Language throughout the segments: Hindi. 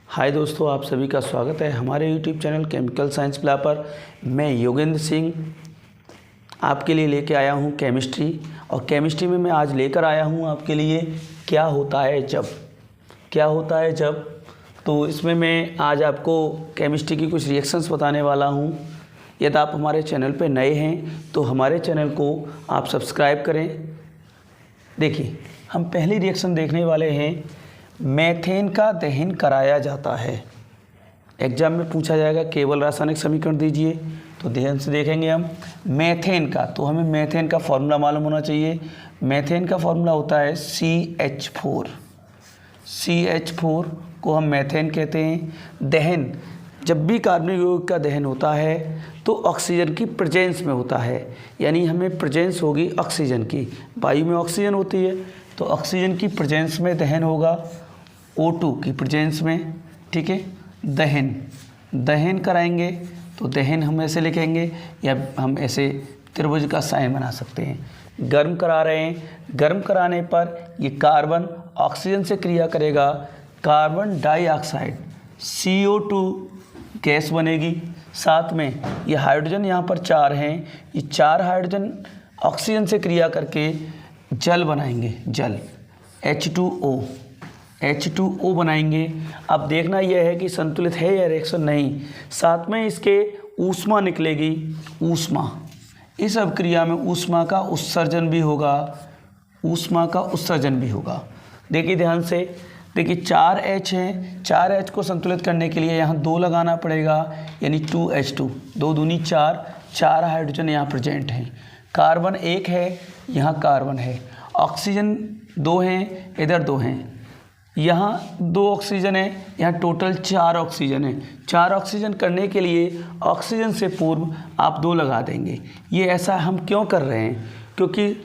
हाय दोस्तों, आप सभी का स्वागत है हमारे YouTube channel chemical science lab पर। मैं योगेंद्र सिंह आपके लिए लेके आया हूँ केमिस्ट्री। और केमिस्ट्री में मैं आज लेकर आया हूँ आपके लिए क्या होता है जब। तो इसमें मैं आज आपको केमिस्ट्री की कुछ रिएक्शंस बताने वाला हूँ। यदि आप हमारे चैनल पर नए हैं तो हमारे चैनल को आप सब्सक्राइब करें। देखिए, हम पहली रिएक्शन देखने वाले हैं, मेथेन का दहन कराया जाता है। एग्जाम में पूछा जाएगा केवल रासायनिक समीकरण दीजिए, तो ध्यान से देखेंगे हम मेथेन का। तो हमें मेथेन का फॉर्मूला मालूम होना चाहिए। मेथेन का फॉर्मूला होता है CH4। CH4 को हम मेथेन कहते हैं। दहन, जब भी कार्बनिक यौगिक का दहन होता है तो ऑक्सीजन की प्रेजेंस में होता है, यानी हमें प्रेजेंस होगी ऑक्सीजन की। वायु में ऑक्सीजन होती है तो ऑक्सीजन की प्रेजेंस में दहन होगा, O2 की प्रेजेंस में। ठीक है, दहन कराएंगे तो दहन हम ऐसे लिखेंगे, या हम ऐसे त्रिभुज का साइन बना सकते हैं। गर्म करा रहे हैं, गर्म कराने पर ये कार्बन ऑक्सीजन से क्रिया करेगा, कार्बन डाइऑक्साइड CO2 गैस बनेगी। साथ में ये हाइड्रोजन यहाँ पर 4 हैं, ये 4 हाइड्रोजन ऑक्सीजन से क्रिया करके जल बनाएंगे, जल H2O बनाएंगे। अब देखना यह है कि संतुलित है या रिएक्शन नहीं। साथ में इसके ऊष्मा निकलेगी, ऊष्मा। इस अभिक्रिया में ऊष्मा का उत्सर्जन भी होगा, देखिए ध्यान से। देखिए 4H हैं, 4H को संतुलित करने के लिए यहाँ 2 लगाना पड़ेगा, यानी 2H2, 2 दूनी 4, 4 हाइड्रोजन यहाँ प्रेजेंट हैं। कार्बन 1 है, यहाँ कार्बन है। ऑक्सीजन 2 हैं, इधर 2 हैं, यहाँ 2 ऑक्सीजन है, यहाँ टोटल 4 ऑक्सीजन है। 4 ऑक्सीजन करने के लिए ऑक्सीजन से पूर्व आप 2 लगा देंगे। ये ऐसा हम क्यों कर रहे हैं? क्योंकि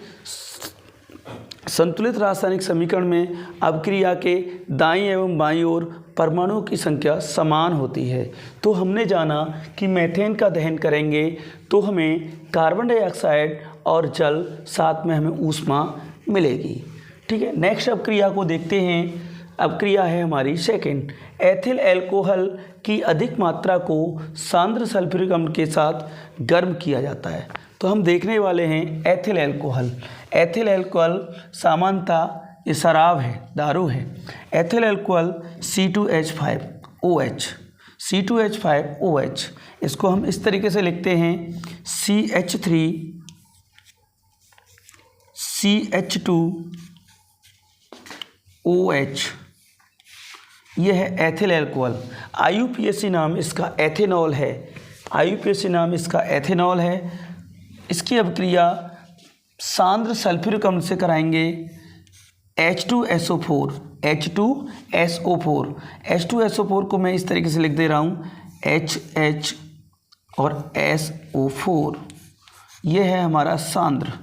संतुलित रासायनिक समीकरण में अभिक्रिया के दाईं एवं बाईं ओर परमाणुओं की संख्या समान होती है। तो हमने जाना कि मेथेन का दहन करेंगे तो हमें कार्बन डाइऑक्साइड और जल, साथ में हमें ऊष्मा मिलेगी। ठीक है, नेक्स्ट अभिक्रिया को देखते हैं। अभिक्रिया है हमारी सेकेंड। एथिल अल्कोहल की अधिक मात्रा को सांद्र सल्फ्यूरिक अम्ल के साथ गर्म किया जाता है। तो हम देखने वाले हैं एथिल अल्कोहल। एथिल अल्कोहल सामान्यतः ये शराब है, दारू है। एथिल अल्कोहल C2H5OH, C2H5OH, इसको हम इस तरीके से लिखते हैं CH3CH2OH। यह है एथिल अल्कोहल। IUPAC नाम इसका एथेनॉल है, IUPAC नाम इसका एथेनॉल है। इसकी अभिक्रिया सांद्र सल्फ्यूरिक अम्ल से कराएंगे, H2SO4 को मैं इस तरीके से लिख दे रहा हूँ, HH और SO4। यह है हमारा सांद्र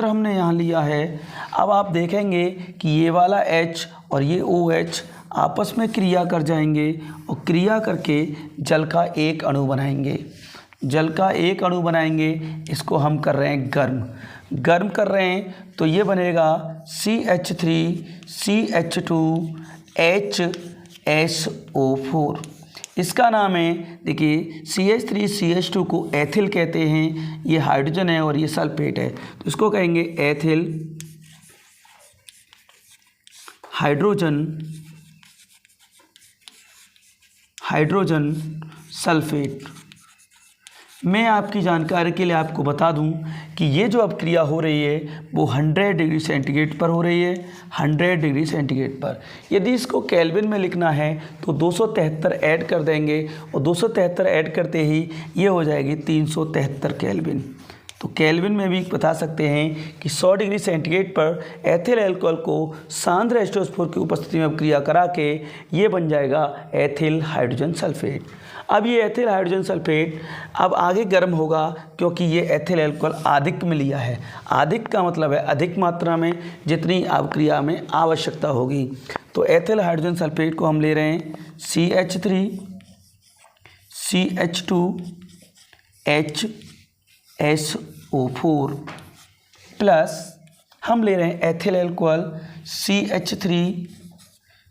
हमने यहाँ लिया है। अब आप देखेंगे कि ये वाला H और ये OH आपस में क्रिया कर जाएंगे और क्रिया करके जल का एक अणु बनाएंगे। इसको हम कर रहे हैं गर्म कर रहे हैं, तो ये बनेगा CH3CH2HSO4। इसका नाम है, देखिए CH3CH2 को एथिल कहते हैं, ये हाइड्रोजन है और ये सल्फेट है, तो इसको कहेंगे एथिल हाइड्रोजन सल्फेट। मैं आपकी जानकारी के लिए आपको बता दूं कि ये जो अभिक्रिया हो रही है वो 100 डिग्री सेंटीग्रेड पर हो रही है, 100 डिग्री सेंटीग्रेड पर। यदि इसको केल्विन में लिखना है तो 273 ऐड कर देंगे, और 273 ऐड करते ही ये हो जाएगी 373 केल्विन। तो केल्विन में भी बता सकते हैं कि 100 डिग्री सेंटीग्रेड पर एथिल अल्कोहल को सांद्र H2SO4 की उपस्थिति में अभिक्रिया करा के ये बन जाएगा एथिल हाइड्रोजन सल्फेट। अब ये एथिल हाइड्रोजन सल्फेट अब आगे गर्म होगा, क्योंकि ये एथिल अल्कोहल अधिक में लिया है। अधिक का मतलब है अधिक मात्रा में, जितनी अभिक्रिया में आवश्यकता होगी। तो एथिल हाइड्रोजन सल्फेट को हम ले रहे हैं CH3CH2HSO4 प्लस हम ले रहे हैं एथिल अल्कोहल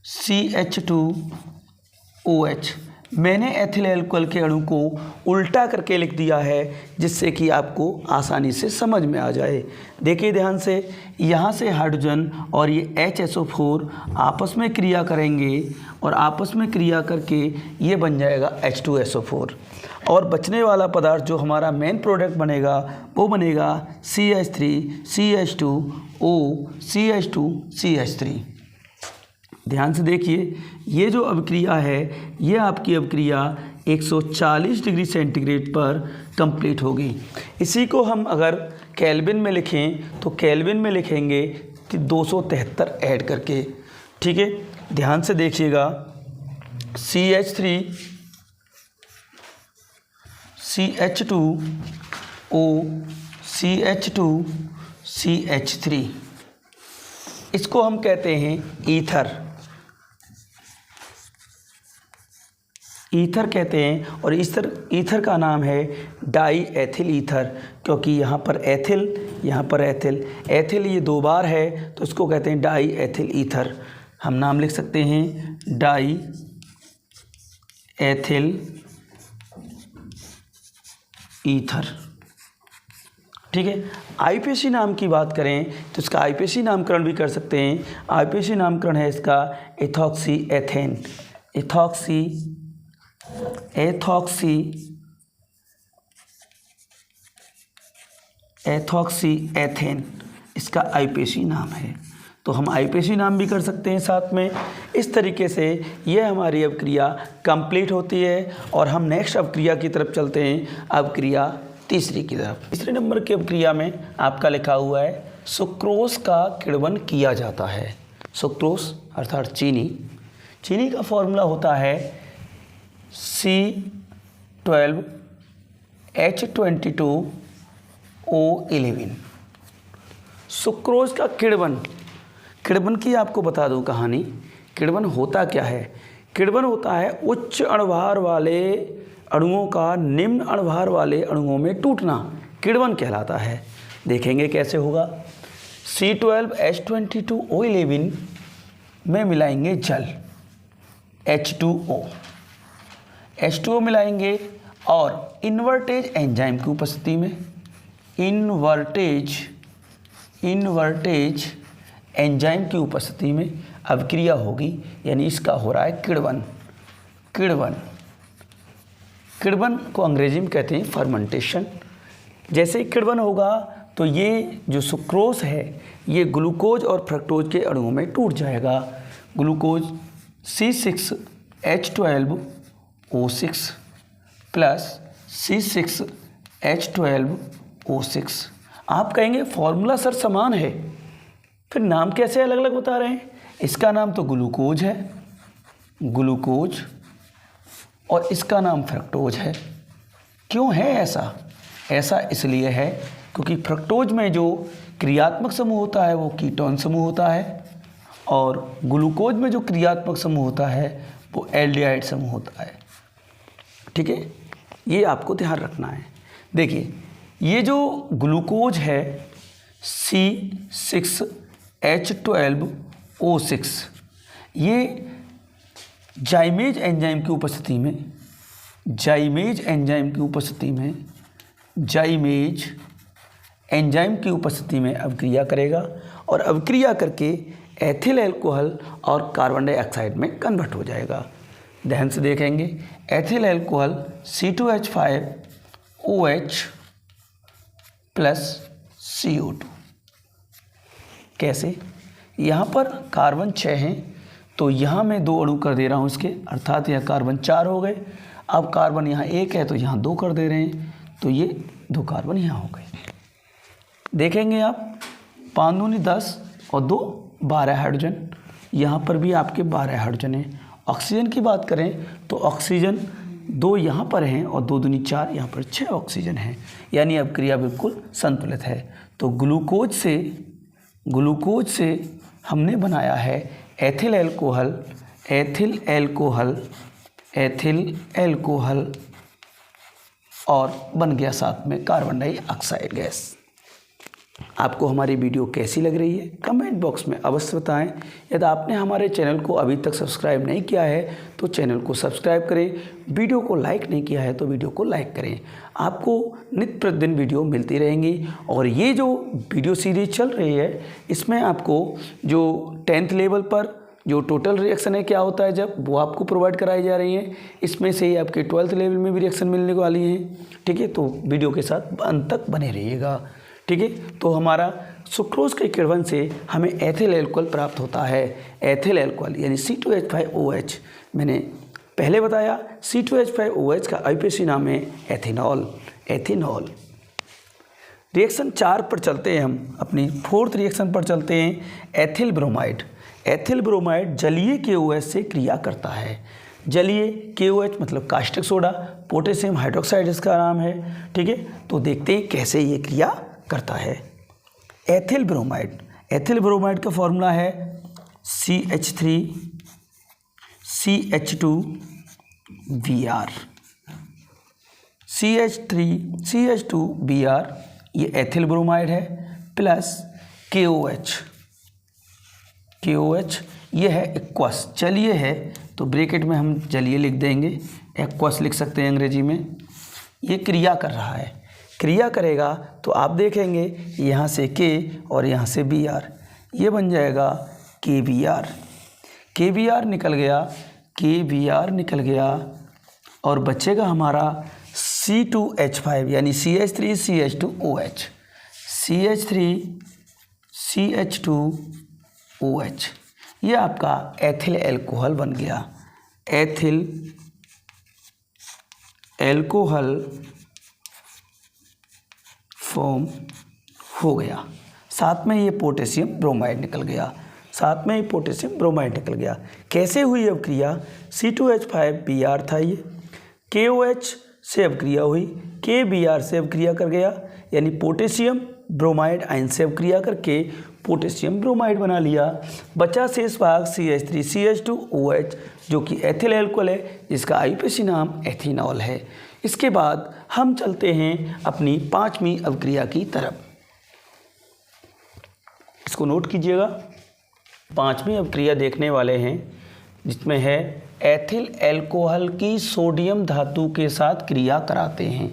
CH2OH। मैंने एथिल अल्कोहल के अणु को उल्टा करके लिख दिया है जिससे कि आपको आसानी से समझ में आ जाए। देखिए ध्यान से, यहाँ से हाइड्रोजन और ये HSO4 आपस में क्रिया करेंगे और आपस में क्रिया करके ये बन जाएगा H2SO4 और बचने वाला पदार्थ जो हमारा मेन प्रोडक्ट बनेगा वो बनेगा CH3CH2O CH2CH3। ध्यान से देखिए, ये जो अभिक्रिया है ये आपकी अभिक्रिया 140 डिग्री सेंटीग्रेड पर कंप्लीट होगी। इसी को हम अगर केल्विन में लिखें तो केल्विन में लिखेंगे 273 ऐड करके। ठीक है, ध्यान से देखिएगा, CH3 CH2O CH2 CH3, इसको हम कहते हैं ईथर। ईथर कहते हैं और ईथर का नाम है डाई एथिल ईथर, क्योंकि यहाँ पर एथिल यहाँ पर एथिल, एथिल ये 2 बार है तो इसको कहते हैं डाई एथिल ईथर। हम नाम लिख सकते हैं डाई एथिल ईथर। ठीक है, आईपीसी नाम की बात करें तो इसका आईपीसी नामकरण भी कर सकते हैं। आईपीसी नामकरण है इसका एथॉक्सी एथेन। एथॉक्सी एथेन इसका आईपीसी नाम है। तो हम आईपीसी नाम भी कर सकते हैं साथ में। इस तरीके से यह हमारी अभिक्रिया कंप्लीट होती है और हम नेक्स्ट अभिक्रिया की तरफ चलते हैं, अभिक्रिया तीसरी की तरफ। तीसरे नंबर की अभिक्रिया में आपका लिखा हुआ है सुक्रोज का किण्वन किया जाता है। सुक्रोज अर्थात चीनी, चीनी का फॉर्मूला होता है C12H22O11। सुक्रोज का किण्वन, किण्वन की आपको बता दूं कहानी। किण्वन होता क्या है? किण्वन होता है उच्च अणुभार वाले अणुओं का निम्न अणुभार वाले अणुओं में टूटना, किण्वन कहलाता है। देखेंगे कैसे होगा। C12H22O11 में मिलाएंगे जल H2O मिलाएंगे और इन्वर्टेज एंजाइम की उपस्थिति में, इन्वर्टेज एंजाइम की उपस्थिति में अभिक्रिया होगी, यानी इसका हो रहा है किण्वन। किण्वन को अंग्रेजी में कहते हैं फर्मेंटेशन। जैसे ही किण्वन होगा तो ये जो सुक्रोज है ये ग्लूकोज और फ्रक्टोज के अणुओं में टूट जाएगा। Glucose C6H12O6 plus C6H12O6। आप कहेंगे फॉर्मूला सर समान है, फिर नाम कैसे अलग अलग बता रहे हैं? इसका नाम तो ग्लूकोज है, ग्लूकोज, और इसका नाम फ्रक्टोज है। क्यों है ऐसा? ऐसा इसलिए है क्योंकि फ्रक्टोज में जो क्रियात्मक समूह होता है वो कीटोन समूह होता है और ग्लूकोज में जो क्रियात्मक समूह होता है वो एल्डिहाइड समूह होता है। ठीक है, ये आपको ध्यान रखना है। देखिए, ये जो ग्लूकोज है C6H12O6, ये जाइमेज एंजाइम की उपस्थिति में, जाइमेज एंजाइम की उपस्थिति में अभिक्रिया करेगा और अभिक्रिया करके एथिल अल्कोहल और कार्बन डाइऑक्साइड में कन्वर्ट हो जाएगा। ध्यान से देखेंगे, ethyl alcohol C2H5OH plus CO2। कैसे? यहाँ पर कार्बन 6 हैं तो यहाँ मैं 2 अणु कर दे रहा हूँ इसके, अर्थात यह कार्बन 4 हो गए। अब कार्बन यहाँ 1 है तो यहाँ 2 कर दे रहे हैं, तो ये 2 कार्बन यहाँ हो गए। देखेंगे आप 5 दूनी 10 और 2 12 हाइड्रोजन, यहाँ पर भी आपके 12 हाइड्रोजन हैं। ऑक्सीजन की बात करें तो ऑक्सीजन 2 यहाँ पर हैं और 2 दूनी 4, यहाँ पर 6 ऑक्सीजन हैं, यानी अभिक्रिया बिल्कुल संतुलित है। तो ग्लूकोज से हमने बनाया है एथिल अल्कोहल और बन गया साथ में कार्बन डाइऑक्साइड गैस। आपको हमारी वीडियो कैसी लग रही है कमेंट बॉक्स में अवश्य बताएं। यदि आपने हमारे चैनल को अभी तक सब्सक्राइब नहीं किया है तो चैनल को सब्सक्राइब करें, वीडियो को लाइक नहीं किया है तो वीडियो को लाइक करें। आपको नित्य प्रतिदिन वीडियो मिलती रहेंगी और ये जो वीडियो सीरीज चल रही है इसमें आपको जो 10th लेवल पर जो टोटल रिएक्शन है क्या होता है जब, वो आपको प्रोवाइड कराई जा रही है। इसमें से ही आपके 12th लेवल में भी रिएक्शन मिलने वाली है। ठीक है, तो वीडियो के साथ अंत तक बने रहिएगा। ठीक है, तो हमारा सुक्रोज के किण्वन से हमें एथिल एल्कोहल प्राप्त होता है। एथिल एल्कोहल यानी C2H5OH मैंने पहले बताया। C2H5OH का आईपीएसी नाम है एथिनॉल। एथिनॉल रिएक्शन 4 पर चलते हैं, हम अपनी 4th रिएक्शन पर चलते हैं। Ethyl bromide. एथिल ब्रोमाइड जलीय KOH से क्रिया करता है। जलीय KOH मतलब कास्टिक सोडा, पोटेशियम हाइड्रोक्साइड इसका नाम है। ठीक है, तो देखते हैं कैसे ये क्रिया करता है। एथिल ब्रोमाइड, एथिल ब्रोमाइड का फॉर्मूला है CH3CH2Br। CH3CH2Br ये एथिल ब्रोमाइड है प्लस KOH ये है एक्वस, जलीय है तो ब्रैकेट में हम जलीय लिख देंगे, एक्वस लिख सकते हैं अंग्रेजी में। ये क्रिया कर रहा है, क्रिया करेगा तो आप देखेंगे यहाँ से K और यहाँ से Br, ये बन जाएगा KBr। KBr निकल गया, KBr निकल गया और बचेगा हमारा C2H5 यानी CH3CH2OH। CH3CH2OH ये आपका एथिल एल्कोहल बन गया। एथिल एल्कोहल फॉर्म हो गया। साथ में ये पोटेशियम ब्रोमाइड निकल गया, साथ में ही पोटेशियम ब्रोमाइड निकल गया। कैसे हुई अब क्रिया? C2H5Br था ये, KOH से अब क्रिया हुई, KBr से अब क्रिया कर गया यानी पोटेशियम ब्रोमाइड आयन से अब क्रिया करके पोटेशियम ब्रोमाइड बना लिया। बचा शेष भाग CH3CH2OH जो कि एथिल एल्कोहल है जिसका आईपीएसी नाम एथिनॉल है। इसके बाद हम चलते हैं अपनी 5वीं अवक्रिया की तरफ। इसको नोट कीजिएगा। 5वीं अवक्रिया देखने वाले हैं जिसमें है एथिल एल्कोहल की सोडियम धातु के साथ क्रिया कराते हैं।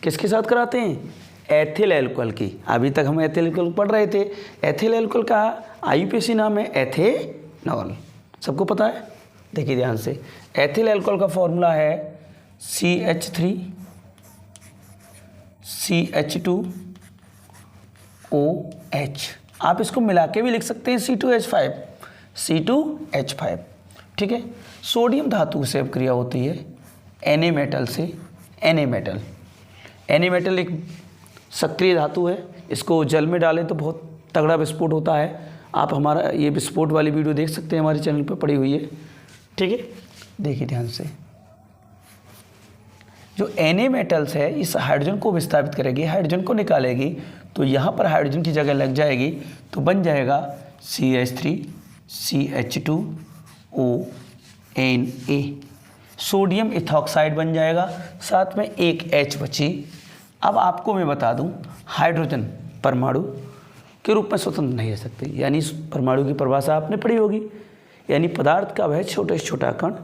किसके साथ कराते हैं? एथिल एल्कोहल की। अभी तक हम एथिल एल्कोहल पढ़ रहे थे। एथिल एल्कोहल का आईपीएसी नाम है एथेनॉल, सबको पता है। देखिए ध्यान से, एथिल एल्कोहल का फॉर्मूला है CH3CH2OH। आप इसको मिला के भी लिख सकते हैं C2H5। ठीक है, सोडियम धातु से अब क्रिया होती है Na मेटल से। Na मेटल एक सक्रिय धातु है, इसको जल में डालें तो बहुत तगड़ा विस्फोट होता है। आप हमारा ये विस्फोट वाली वीडियो देख सकते हैं, हमारे चैनल पर पड़ी हुई है। ठीक है, देखिए ध्यान से, जो Na मेटल्स है इस हाइड्रोजन को विस्थापित करेगी, हाइड्रोजन को निकालेगी तो यहाँ पर हाइड्रोजन की जगह लग जाएगी तो बन जाएगा CH3CH2ONA, सोडियम इथॉक्साइड बन जाएगा, साथ में एक H बची। अब आपको मैं बता दूं, हाइड्रोजन परमाणु के रूप में स्वतंत्र नहीं रह सकते, यानी इस परमाणु की परिभाषा आपने पढ़ी होगी, यानी पदार्थ का वह छोटे से छोटा कण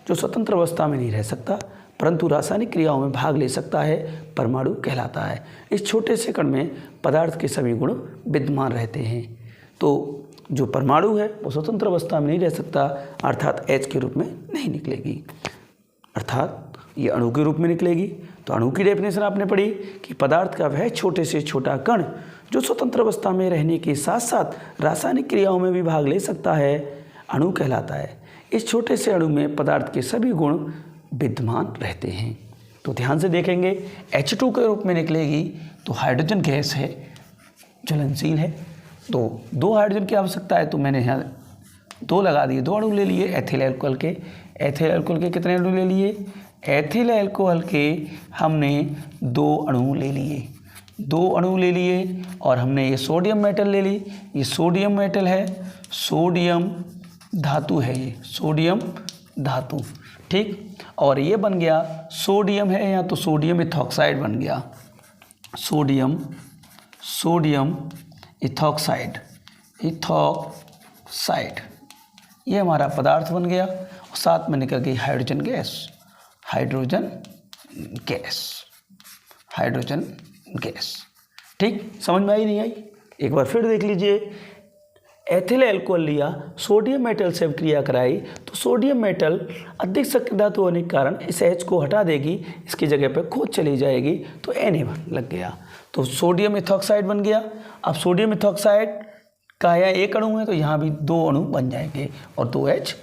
जो स्वतंत्र अवस्था में नहीं रह सकता परंतु रासायनिक क्रियाओं में भाग ले सकता है, परमाणु कहलाता है। इस छोटे से कण में पदार्थ के सभी गुण विद्यमान रहते हैं। तो जो परमाणु है वो स्वतंत्र अवस्था में नहीं रह सकता, अर्थात H के रूप में नहीं निकलेगी, अर्थात ये अणु के रूप में निकलेगी। तो अणु की डेफिनेशन आपने पढ़ी कि पदार्थ का वह छोटे से छोटा कण जो स्वतंत्र अवस्था में रहने के साथ साथ रासायनिक क्रियाओं में भी भाग ले सकता है, अणु कहलाता है। इस छोटे से अणु में पदार्थ के सभी गुण विद्यमान रहते हैं। तो ध्यान से देखेंगे, H2 के रूप में निकलेगी तो हाइड्रोजन गैस है, ज्वलनशील है, तो 2 हाइड्रोजन की आवश्यकता है, तो मैंने यहाँ 2 लगा दिए, 2 अणु ले लिए एथिल एल्कोहल के। एथिल एल्कोहल के कितने अणु ले लिए? एथिल एल्कोहल के हमने 2 अणु ले लिए, 2 अणु ले लिए और हमने ये सोडियम मेटल ले ली। ये सोडियम मेटल है, सोडियम धातु है, ये सोडियम धातु, ठीक। और ये बन गया सोडियम है या तो सोडियम इथॉक्साइड बन गया, सोडियम इथॉक्साइड, इथॉक्साइड, ये हमारा पदार्थ बन गया और साथ में निकल गई hydrogen gas, hydrogen gas, hydrogen gas. ठीक, समझ में आई नहीं आई? एक बार फिर देख लीजिए। एथिल अल्कोहल लिया, सोडियम मेटल से क्रिया कराई तो सोडियम मेटल अधिक सक्रिय धातु होने के कारण इस H को हटा देगी, इसकी जगह पर खोज चली जाएगी तो Na लग गया, तो सोडियम इथॉक्साइड बन गया। अब सोडियम इथॉक्साइड का यहाँ एक अणु है तो यहाँ भी 2 अणु बन जाएंगे और 2H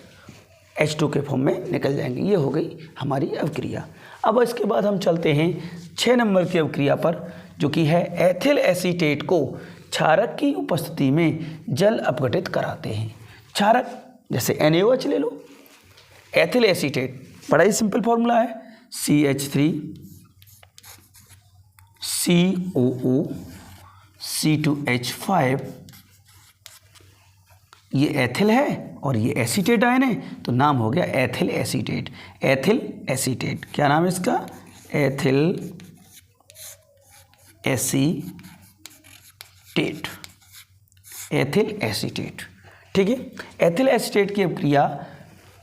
H2 के फॉर्म में निकल जाएंगे। ये हो गई हमारी अवक्रिया। अब इसके बाद हम चलते हैं 6 नंबर की अवक्रिया पर, जो कि है एथिल एसीटेट को क्षारक की उपस्थिति में जल अपघटित कराते हैं। क्षारक जैसे NaOH ले लो, एथिल एसीटेट बड़ा ही सिंपल फॉर्मूला है, CH3 COO C2H5, ये एथिल है और ये एसीटेट आयन है तो नाम हो गया एथिल एसीटेट। एथिल एसीटेट, क्या नाम है इसका? Ethyl acetate, ethyl acetate. ठीक है, एथिल एसीटेट की अभिक्रिया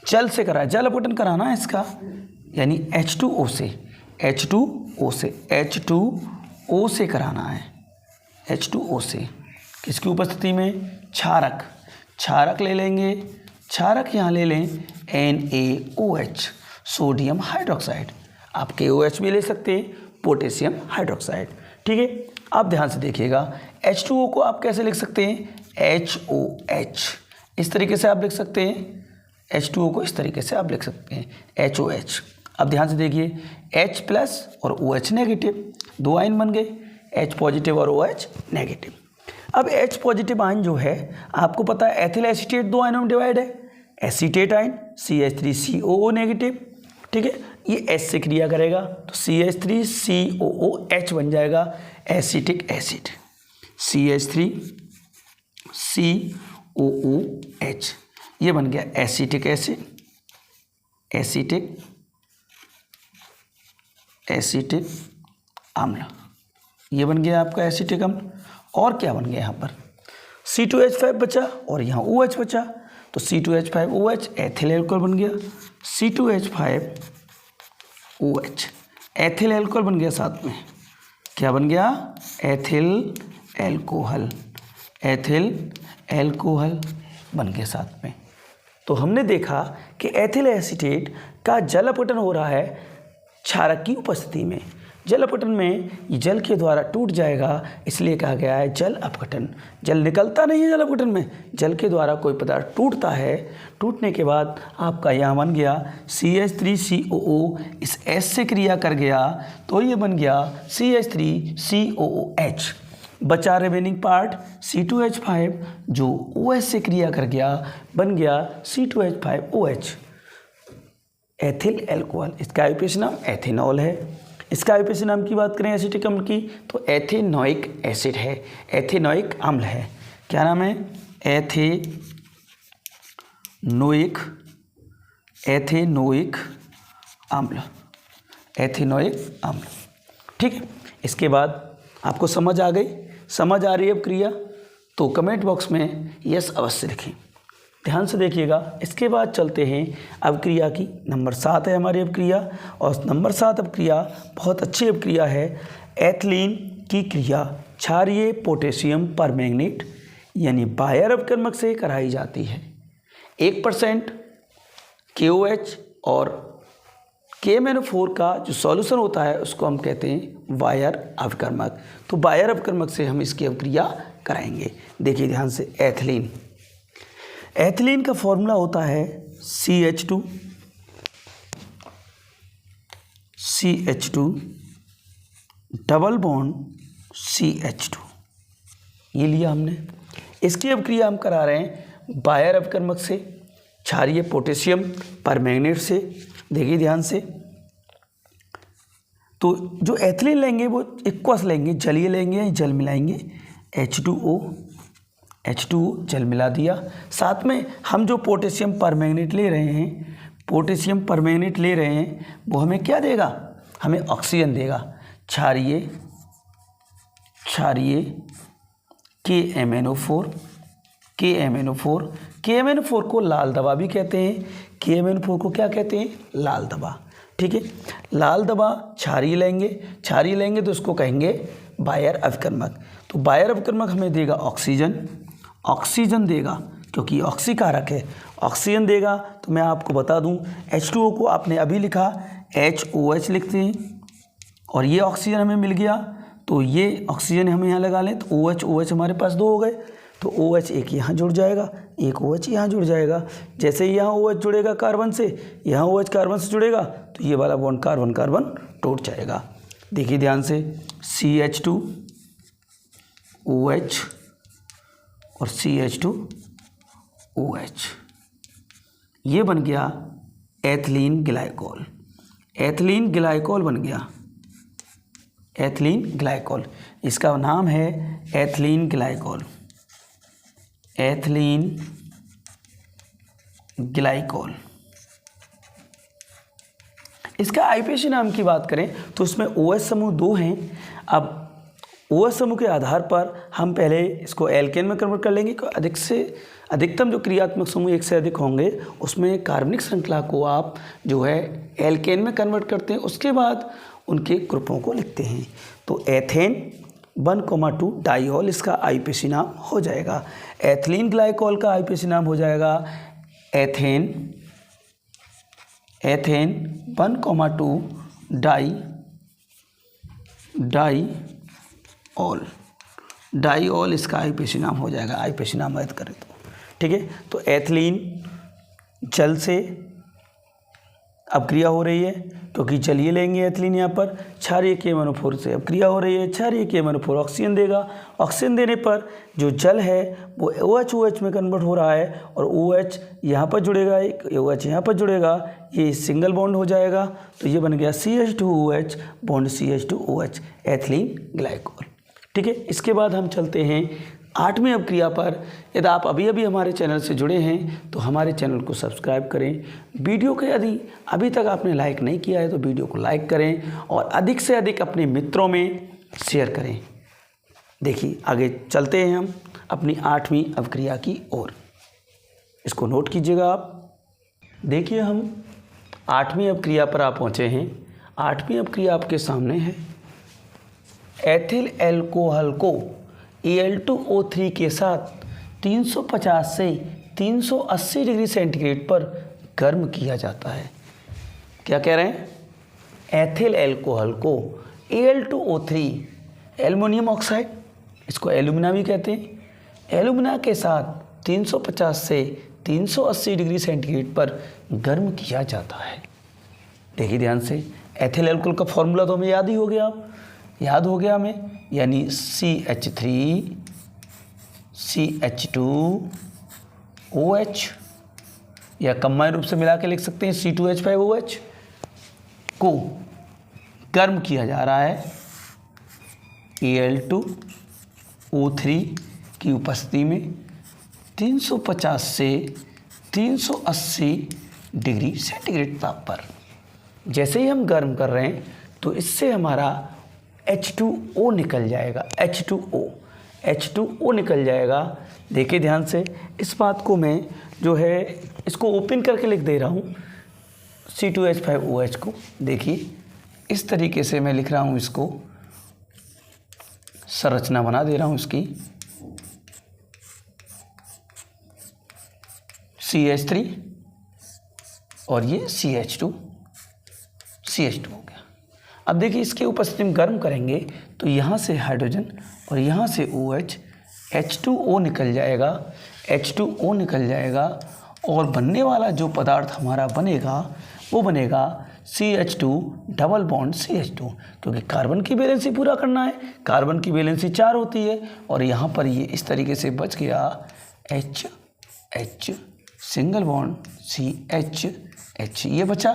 जल से करा, जल अपघटन कराना है इसका, यानी H2O से, H2O से, H2O से कराना है, H2O से। किसकी उपस्थिति में? क्षारक, क्षारक ले लेंगे, क्षारक यहाँ ले लें NaOH, सोडियम हाइड्रोक्साइड, आप KOH भी ले सकते हैं, पोटेशियम हाइड्रोक्साइड। ठीक है, आप ध्यान से देखिएगा, H2O को आप कैसे लिख सकते हैं? HOH, इस तरीके से आप लिख सकते हैं, H2O को इस तरीके से आप लिख सकते हैं HOH। अब ध्यान से देखिए, H प्लस और OH नेगेटिव, 2 आयन बन गए, H पॉजिटिव और OH नेगेटिव। अब H पॉजिटिव आयन जो है आपको पता है एथिल एसीटेट 2 आयनों में डिवाइड है, एसीटेट आयन CH3COO नेगेटिव। ठीक है, ये H से क्रिया करेगा तो CH3COOH बन जाएगा एसिटिक एसिड, CH3COOH, ये बन गया एसिटिक एसिड, एसिटिक एसिटिक अम्ल, ये बन गया आपका एसिटिक अम्ल। और क्या बन गया यहाँ पर? C2H5 बचा और यहाँ OH बचा, तो C2H5OH एथिल अल्कोहल बन गया, C2H5OH एथिल अल्कोहल बन गया, साथ में क्या बन गया? एथिल अल्कोहल, एथिल अल्कोहल बन गया साथ में। तो हमने देखा कि एथिल एसीटेट का जल अपघटन हो रहा है क्षारक की उपस्थिति में। जल अपघटन में ये जल के द्वारा टूट जाएगा, इसलिए कहा गया है जल अपघटन। जल निकलता नहीं है जल अपघटन में, जल के द्वारा कोई पदार्थ टूटता है, टूटने के बाद आपका यहाँ बन गया CH3COO, इस S से क्रिया कर गया तो ये बन गया CH3COOH। बचा रिमेनिंग पार्ट C2H5 जो OH से क्रिया कर गया, बन गया C2H5OH एथिल अल्कोहल। इसका आईयूपीएसी नाम एथेनॉल है। इसका आईयूपीएसी नाम की बात करें एसिटिक अम्ल की तो एथेनोइक एसिड है, एथेनोइक अम्ल है। क्या नाम है? एथेनोइक, एथेनोइक अम्ल, एथेनोइक अम्ल। ठीक है, इसके बाद आपको समझ आ गई? समझ आ रही है अब क्रिया? तो कमेंट बॉक्स में यस अवश्य लिखें। ध्यान से देखिएगा। इसके बाद चलते हैं अवक्रिया की। नंबर 7 है हमारी अवक्रिया, और नंबर 7 अवक्रिया बहुत अच्छी अवक्रिया है। एथिलीन की क्रिया क्षारीय पोटेशियम परमैंगनेट यानी बायर अपकर्मक से कराई जाती है। 1% KOH और KMnO4 का जो सॉल्यूशन होता है उसको हम कहते हैं बायर अपकर्मक। तो बायर अपकर्मक से हम इसकी अवक्रिया कराएंगे। देखिए ध्यान से, एथिलीन, एथिलीन का फॉर्मूला होता है CH2 डबल बॉन्ड CH2, ये लिया हमने। इसकी अवक्रिया हम करा रहे हैं बायर अपकर्मक से क्षारीय पोटेशियम परमैंगनेट से। देखिए ध्यान से, तो जो एथिलीन लेंगे वो इक्वस लेंगे, जलीय लेंगे, जल मिलाएंगे, H2O जल मिला दिया। साथ में हम जो पोटेशियम परमैंगनेट ले रहे हैं, पोटेशियम परमैंगनेट ले रहे हैं, वो हमें क्या देगा? हमें ऑक्सीजन देगा। क्षारीय KMnO4 KMnO4 को लाल दवा भी कहते हैं। KMnO4 को क्या कहते हैं? लाल दवा। ठीक है, लाल दवा क्षारीय लेंगे तो उसको कहेंगे बायर अभिकर्मक। तो बायर अभिकर्मक हमें देगा ऑक्सीजन देगा, क्योंकि ऑक्सीकारक है, ऑक्सीजन देगा। तो मैं आपको बता दूं, H2O को आपने अभी लिखा HOH लिखते हैं, और ये ऑक्सीजन हमें मिल गया, तो ये ऑक्सीजन हमें यहाँ लगा लें, तो OH हमारे पास 2 हो गए। तो OH एक यहाँ जुड़ जाएगा, एक OH यहाँ जुड़ जाएगा। जैसे ही यहाँ OH जुड़ेगा कार्बन से, यहाँ OH कार्बन से जुड़ेगा, तो ये वाला बॉन्ड कार्बन टूट जाएगा। देखिए ध्यान से, CH2 OH और CH2 OH, ये बन गया एथिलीन ग्लाइकोल। एथिलीन ग्लाइकोल बन गया, एथिलीन ग्लाइकोल। इसका नाम है एथिलीन ग्लाइकोल, एथिलीन ग्लाइकोल। इसका आईपीसी नाम की बात करें तो इसमें OH समूह 2 हैं। अब OH समूह के आधार पर हम पहले इसको एल्केन में कन्वर्ट कर लेंगे। अधिकतम जो क्रियात्मक समूह 1 से अधिक होंगे, उसमें कार्बनिक श्रृंखला को आप जो है एल्केन में कन्वर्ट करते हैं, उसके बाद उनके ग्रुपों को लिखते हैं। तो एथेन 1,2 डाइऑल इसका आईपीसी नाम हो जाएगा। एथिलीन ग्लाइकोल का आईपीसी नाम हो जाएगा एथेन 1,2 डाइऑल इसका आईपीसी नाम हो जाएगा, आईपीसी नाम याद करें तो। ठीक है, तो एथिलीन जल से अब क्रिया हो रही है, क्योंकि जलीय लेंगे एथिलीन यहाँ पर। क्षारीय KMnO4 से अब क्रिया हो रही है, क्षारीय KMnO4 ऑक्सीजन देगा। ऑक्सीजन देने पर जो जल है वो OH में कन्वर्ट हो रहा है, और OH यहाँ पर जुड़ेगा, एक OH यहाँ पर जुड़ेगा, ये सिंगल बॉन्ड हो जाएगा। तो ये बन गया CH2OH bond CH2OH, ethylene glycol. ठीक है, इसके बाद हम चलते हैं 8वीं अपक्रिया पर। यदि आप अभी हमारे चैनल से जुड़े हैं तो हमारे चैनल को सब्सक्राइब करें। वीडियो को यदि अभी तक आपने लाइक नहीं किया है तो वीडियो को लाइक करें, और अधिक से अधिक अपने मित्रों में शेयर करें। देखिए आगे चलते हैं हम अपनी 8वीं अपक्रिया की ओर। इसको नोट कीजिएगा आप। देखिए हम 8वीं अपक्रिया पर आप पहुँचे हैं। 8वीं अपक्रिया आपके सामने है। एथिल एल्कोहल को Al2O3 के साथ 350 से 380 डिग्री सेंटीग्रेड पर गर्म किया जाता है। क्या कह रहे हैं? एथिल एल्कोहल को Al2O3 एल्युमिनियम ऑक्साइड, इसको एल्यूमिना भी कहते हैं, एल्यूमिना के साथ 350 से 380 डिग्री सेंटीग्रेड पर गर्म किया जाता है। देखिए ध्यान से, एथिल एल्कोहल का फॉर्मूला तो हमें याद ही हो गया, याद हो गया हमें, यानी CH3CH2OH, या कंबाइन रूप से मिला के लिख सकते हैं C2H5OH को गर्म किया जा रहा है Al2O3 की उपस्थिति में 350 से 380 डिग्री सेंटीग्रेड ताप पर। जैसे ही हम गर्म कर रहे हैं तो इससे हमारा H2O निकल जाएगा, H2O निकल जाएगा। देखिए ध्यान से, इस बात को मैं जो है इसको ओपन करके लिख दे रहा हूँ C2H5OH को। देखिए इस तरीके से मैं लिख रहा हूँ, इसको संरचना बना दे रहा हूँ इसकी। CH3 और ये CH2 हो गया। अब देखिए इसके उपस्थिति में गर्म करेंगे तो यहाँ से हाइड्रोजन और यहाँ से OH, H2O निकल जाएगा, और बनने वाला जो पदार्थ हमारा बनेगा वो बनेगा CH2 डबल बॉन्ड CH2, क्योंकि कार्बन की वैलेंसी पूरा करना है। कार्बन की वैलेंसी 4 होती है, और यहाँ पर ये इस तरीके से बच गया H सिंगल बॉन्ड CH ये बचा,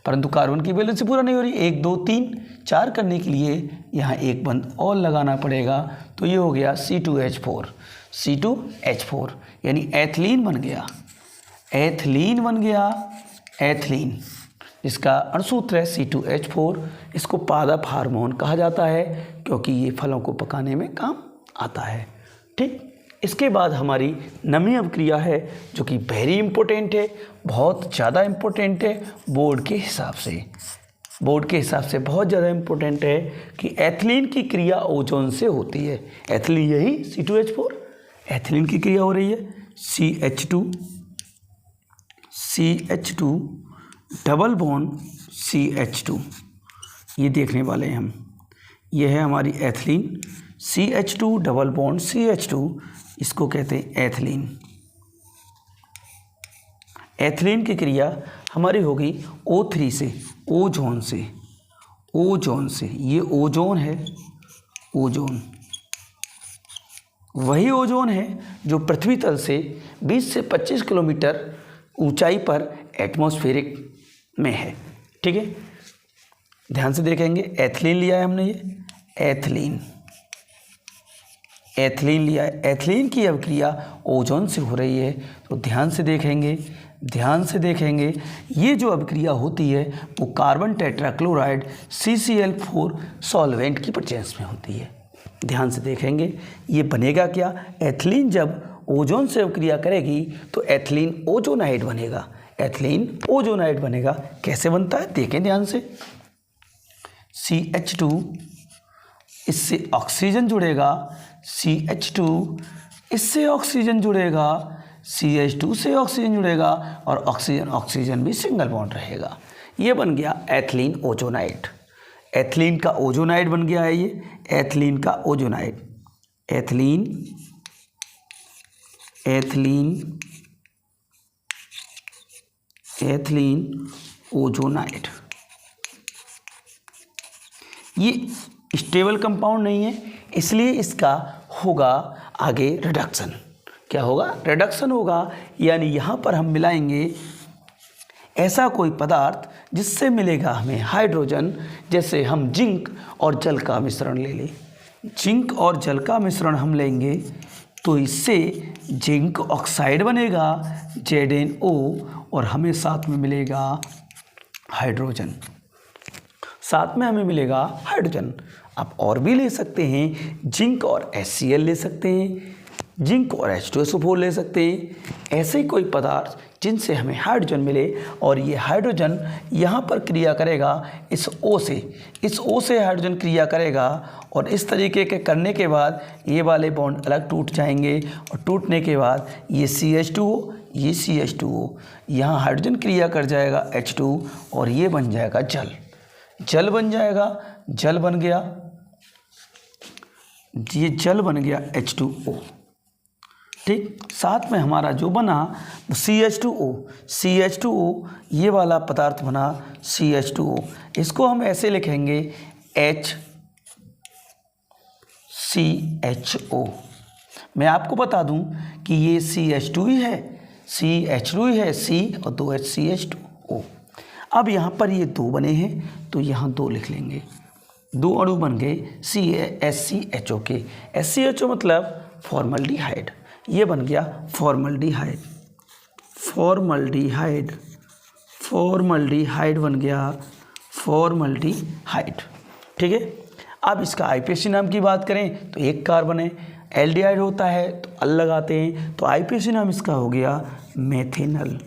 परंतु कार्बन की वैलेंसी पूरा नहीं हो रही। 1 2 3 4 करने के लिए यहाँ एक बंद और लगाना पड़ेगा, तो ये हो गया C2H4, यानी एथिलीन बन गया, एथिलीन जिसका अणुसूत्र है C2H4। इसको पादप हार्मोन कहा जाता है, क्योंकि ये फलों को पकाने में काम आता है। ठीक। इसके बाद हमारी नमी अभिक्रिया है जो कि वेरी इंपॉर्टेंट है, बहुत ज़्यादा इंपॉर्टेंट है बोर्ड के हिसाब से बहुत ज़्यादा इंपॉर्टेंट है कि एथिलीन की क्रिया ओजोन से होती है। एथिलीन यही C2H4, एथिलीन की क्रिया हो रही है CH2 डबल बॉन्ड CH2, ये देखने वाले हैं हम। ये है हमारी ethylene CH2 double bond CH2, इसको कहते हैं एथिलीन। एथिलीन की क्रिया हमारी होगी O3 से, ओजोन से। ये ओजोन है, ओजोन वही ओजोन है जो पृथ्वी तल से 20 से 25 किलोमीटर ऊंचाई पर एटमॉस्फेरिक में है। ठीक है, ध्यान से देखेंगे। एथिलीन लिया है हमने, ये एथिलीन लिया है। एथिलीन की अभिक्रिया ओजोन से हो रही है, तो ध्यान से देखेंगे ये जो अभिक्रिया होती है वो कार्बन टेट्राक्लोराइड CCl4 सॉल्वेंट की प्रेजेंस में होती है। ध्यान से देखेंगे ये बनेगा क्या, एथिलीन जब ओजोन से अभिक्रिया करेगी तो एथिलीन ओजोनाइड बनेगा। कैसे बनता है देखें ध्यान से। CH2 इससे ऑक्सीजन जुड़ेगा, CH2 इससे ऑक्सीजन जुड़ेगा, CH2 से ऑक्सीजन जुड़ेगा और ऑक्सीजन भी सिंगल बॉन्ड रहेगा। ये बन गया एथिलीन ओजोनाइड। एथिलीन का ओजोनाइड बन गया है ये, एथिलीन का ओजोनाइड। Ethylene ozonide. ये स्टेबल कंपाउंड नहीं है, इसलिए इसका होगा आगे रिडक्शन। क्या होगा, रिडक्शन होगा, यानी यहाँ पर हम मिलाएंगे ऐसा कोई पदार्थ जिससे मिलेगा हमें हाइड्रोजन। जैसे हम जिंक और जल का मिश्रण ले लें, जिंक और जल का मिश्रण हम लेंगे तो इससे जिंक ऑक्साइड बनेगा ZnO, और हमें साथ में मिलेगा हाइड्रोजन, आप और भी ले सकते हैं, जिंक और HCl ले सकते हैं, जिंक और H2SO4 ले सकते हैं। ऐसे कोई पदार्थ जिनसे हमें हाइड्रोजन मिले, और ये हाइड्रोजन यहाँ पर क्रिया करेगा इस O से हाइड्रोजन क्रिया करेगा, और इस तरीके के करने के बाद ये वाले बॉन्ड अलग टूट जाएंगे, और टूटने के बाद ये CH2O, यहाँ हाइड्रोजन क्रिया कर जाएगा H2, और ये बन जाएगा जल बन गया, ये जल बन गया H2O। ठीक, साथ में हमारा जो बना CH2O, ये वाला पदार्थ बना CH2O। इसको हम ऐसे लिखेंगे HCHO। मैं आपको बता दूं कि ये CH2 ही है, C और 2 HCH2O। अब यहाँ पर ये 2 बने हैं तो यहाँ 2 लिख लेंगे, 2 अणु बन गए SCHO के। SCHO मतलब फॉर्मल्डिहाइड, ये बन गया फॉर्मल्डिहाइड बन गया फॉर्मल्डिहाइड। ठीक है, अब इसका IPAC नाम की बात करें तो एक कार्बन है, एल्डिहाइड होता है तो अल लगाते हैं, तो IPAC नाम इसका हो गया मेथेनल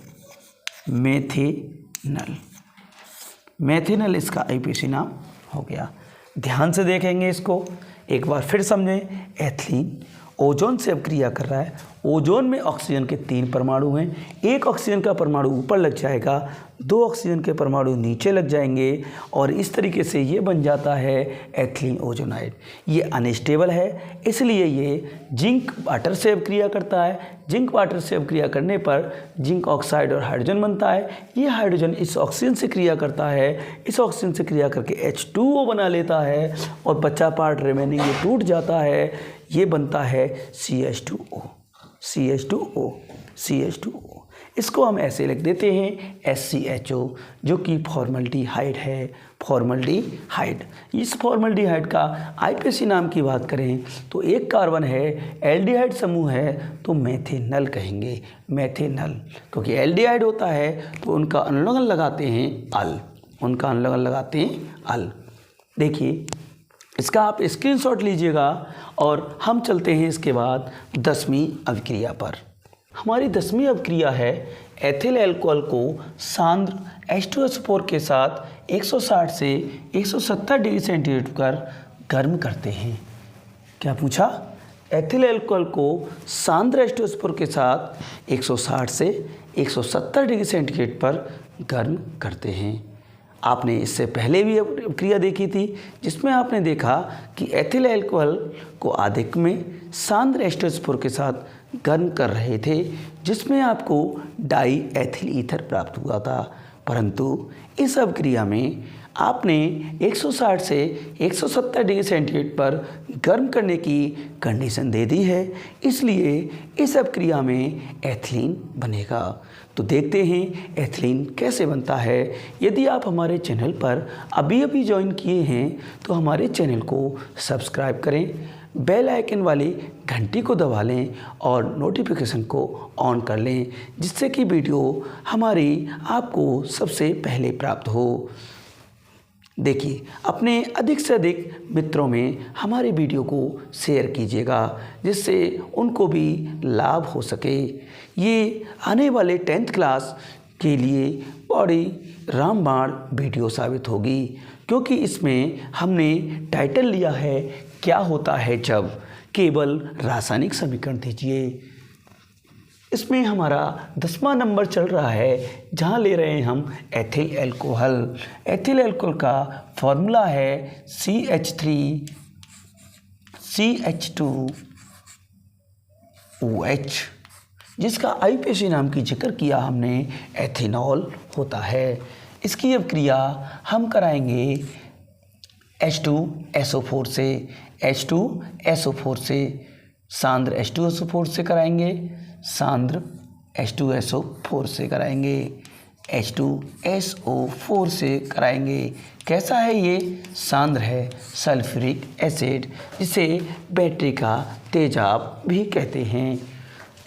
इसका IPAC नाम हो गया। ध्यान से देखेंगे इसको एक बार फिर समझें। एथिलीन ओजोन से अब क्रिया कर रहा है, ओजोन में ऑक्सीजन के 3 परमाणु हैं, एक ऑक्सीजन का परमाणु ऊपर लग जाएगा, 2 ऑक्सीजन के परमाणु नीचे लग जाएंगे, और इस तरीके से ये बन जाता है एथिलीन ओजोनाइड। ये अनस्टेबल है, इसलिए ये जिंक वाटर से अभिक्रिया करता है। जिंक वाटर से अभिक्रिया करने पर जिंक ऑक्साइड और हाइड्रोजन बनता है। ये हाइड्रोजन इस ऑक्सीजन से क्रिया करता है, इस ऑक्सीजन से क्रिया करके H2O बना लेता है, और बचा पार्ट रिमेनिंग ये टूट जाता है, ये बनता है CH2O। इसको हम ऐसे लिख देते हैं SCHO, जो कि फॉर्मल्डिहाइड है, फॉर्मल्डिहाइड। इस फॉर्मल्डिहाइड का IPAC नाम की बात करें तो एक कार्बन है, एल्डिहाइड समूह है तो मेथेनल कहेंगे, क्योंकि एल्डिहाइड होता है तो उनका अनुलग्न लगाते हैं अल, देखिए इसका आप स्क्रीनशॉट लीजिएगा और हम चलते हैं इसके बाद 10वीं अभिक्रिया पर। हमारी 10वीं अभिक्रिया है एथिल अल्कोहल को सांद्र H2SO4 के साथ 160 से 170 डिग्री सेंटीग्रेड पर गर्म करते हैं। क्या पूछा? एथिल अल्कोहल को सांद्र H2SO4 के साथ 160 से 170 डिग्री सेंटीग्रेड पर गर्म करते हैं। आपने इससे पहले भी क्रिया देखी थी जिसमें आपने देखा कि एथिल अल्कोहल को आदिक में सांद्र H2SO4 के साथ गर्म कर रहे थे, जिसमें आपको डाई एथिल ईथर प्राप्त हुआ था। परंतु इस अभिक्रिया में आपने 160 से 170 डिग्री सेंटीग्रेड पर गर्म करने की कंडीशन दे दी है, इसलिए इस अभिक्रिया में एथिलीन बनेगा। तो देखते हैं एथिलीन कैसे बनता है। यदि आप हमारे चैनल पर अभी ज्वाइन किए हैं तो हमारे चैनल को सब्सक्राइब करें, बेल आइकन वाली घंटी को दबा लें और नोटिफिकेशन को ऑन कर लें, जिससे कि वीडियो हमारी आपको सबसे पहले प्राप्त हो। देखिए, अपने अधिक से अधिक मित्रों में हमारे वीडियो को शेयर कीजिएगा, जिससे उनको भी लाभ हो सके। ये आने वाले 10th क्लास के लिए बड़ी रामबाण वीडियो साबित होगी, क्योंकि इसमें हमने टाइटल लिया है क्या होता है जब केवल रासायनिक समीकरण दीजिए। इसमें हमारा 10वां नंबर चल रहा है, जहाँ ले रहे हैं हम एथिल अल्कोहल। एथिल अल्कोहल का फॉर्मूला है CH3CH2OH, जिसका IUPAC नाम की जिक्र किया हमने, एथेनॉल होता है। इसकी अभिक्रिया हम कराएंगे H2SO4 से, H2SO4 से सांद्र H2SO4 से कराएंगे, सांद्र H2SO4 से कराएंगे, H2SO4 से कराएंगे। कैसा है ये? सांद्र है सल्फ्यूरिक एसिड, जिसे बैटरी का तेजाब भी कहते हैं।